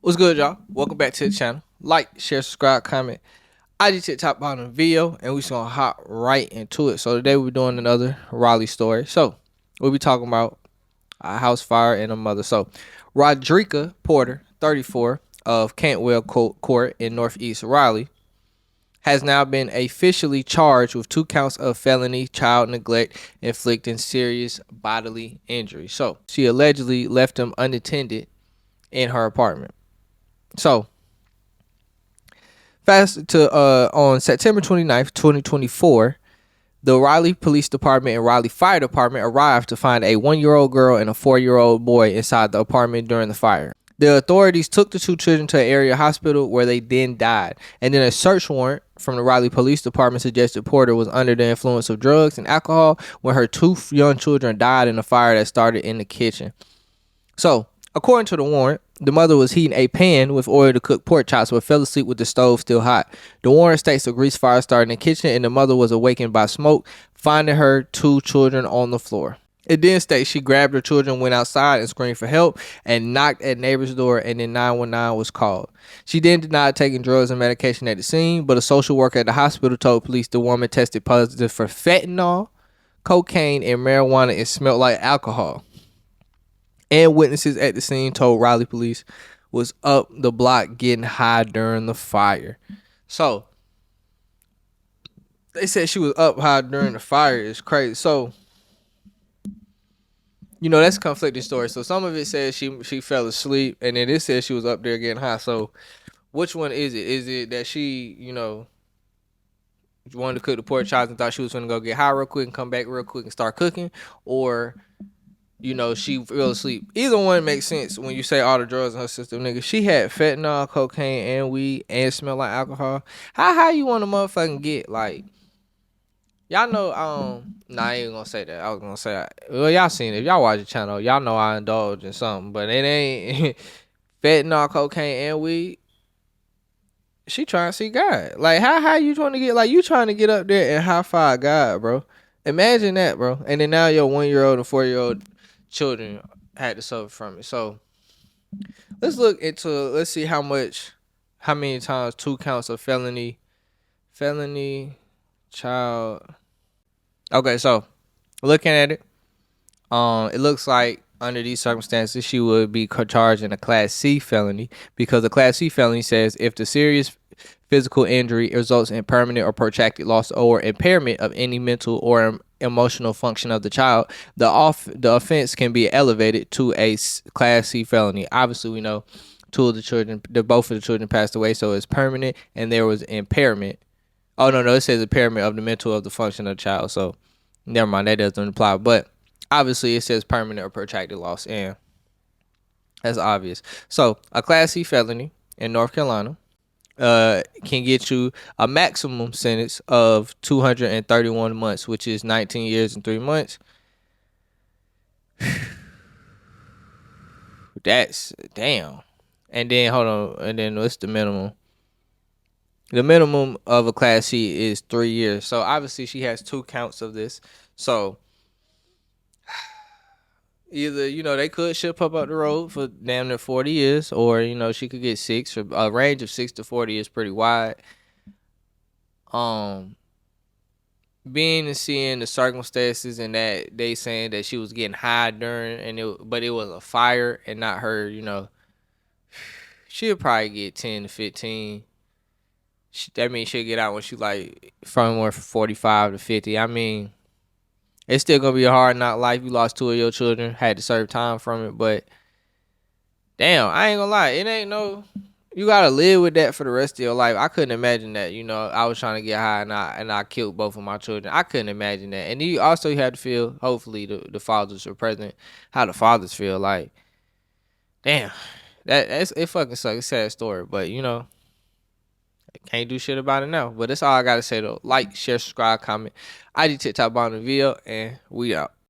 What's good, y'all? Welcome back to the channel. Like, share, subscribe, comment. I just hit top bottom video, and we just gonna hop right into it. So today we're doing another Raleigh story. So we'll be talking about a house fire and a mother. So Rodreika Porter, 34, of Cantwell Court in Northeast Raleigh, has now been officially charged with 2 counts of felony child neglect inflicting serious bodily injury. So she allegedly left him unattended in her apartment. So fast to on September 29th, 2024, the Raleigh Police Department and Raleigh Fire Department arrived to find a 1-year-old girl and a 4-year-old boy inside the apartment during the fire. The authorities took the 2 children to an area hospital where they then died. And then a search warrant from the Raleigh Police Department suggested Porter was under the influence of drugs and alcohol when her 2 young children died in a fire that started in the kitchen. So, according to the warrant, the mother was heating a pan with oil to cook pork chops but fell asleep with the stove still hot. The warrant states a grease fire started in the kitchen and the mother was awakened by smoke, finding her 2 children on the floor. It then states she grabbed her children, went outside and screamed for help and knocked at neighbor's door, and then 911 was called. She then denied taking drugs and medication at the scene, but a social worker at the hospital told police the woman tested positive for fentanyl, cocaine, and marijuana and smelled like alcohol. And witnesses at the scene told Raleigh police was up the block getting high during the fire. So they said she was up high during the fire. It's crazy. So that's a conflicting story. So some of it says she fell asleep, and then it says she was up there getting high. So which one is it? Is it that she wanted to cook the pork chops and thought she was going to go get high real quick and come back real quick and start cooking, or she fell asleep? Either one makes sense when you say all the drugs in her system, nigga. She had fentanyl, cocaine, and weed, and smell like alcohol. How you want to motherfucking get, like, y'all know, nah, I ain't gonna say that. I was gonna say, well, y'all seen it. If y'all watch the channel, y'all know I indulge in something, but it ain't fentanyl, cocaine, and weed. She trying to see God. Like, how you trying to get, like, you trying to get up there and high-five God, bro. Imagine that, bro. And then now your 1-year-old and 4-year-old children had to suffer from it. So let's see how many times 2 counts of felony child. Okay, so looking at it, it looks like under these circumstances she would be charged in a Class C felony, because the Class C felony says if the serious physical injury results in permanent or protracted loss or impairment of any mental or emotional function of the child, the offense can be elevated to a Class C felony. Obviously, we know both of the children passed away, so it's permanent, and there was impairment. Oh, no, it says impairment of the mental of the function of the child, so never mind, that doesn't apply. But obviously, it says permanent or protracted loss, and that's obvious. So a Class C felony in North Carolina can get you a maximum sentence of 231 months, which is 19 years and 3 months. That's damn. And then hold on, and then what's the minimum? The minimum of a Class C is 3 years. So obviously she has 2 counts of this. So either they could ship her up the road for damn near 40 years, or she could get 6. Or a range of 6 to 40 is pretty wide. Being and seeing the circumstances, and that they saying that she was getting high during, but it was a fire and not her, she'll probably get 10 to 15. That means she'll get out when she like from 45 to 50. I mean, it's still gonna be a hard knock life. You lost 2 of your children, had to serve time from it, but damn, I ain't gonna lie, it ain't no. You gotta live with that for the rest of your life. I couldn't imagine that. I was trying to get high and I killed both of my children. I couldn't imagine that. And you also have to feel, hopefully the fathers are present, how the fathers feel. Like, damn, it fucking sucks. It's a sad story, but can't do shit about it now. But that's all I gotta say though. Like, share, subscribe, comment. I just TikTok on the video, and we out.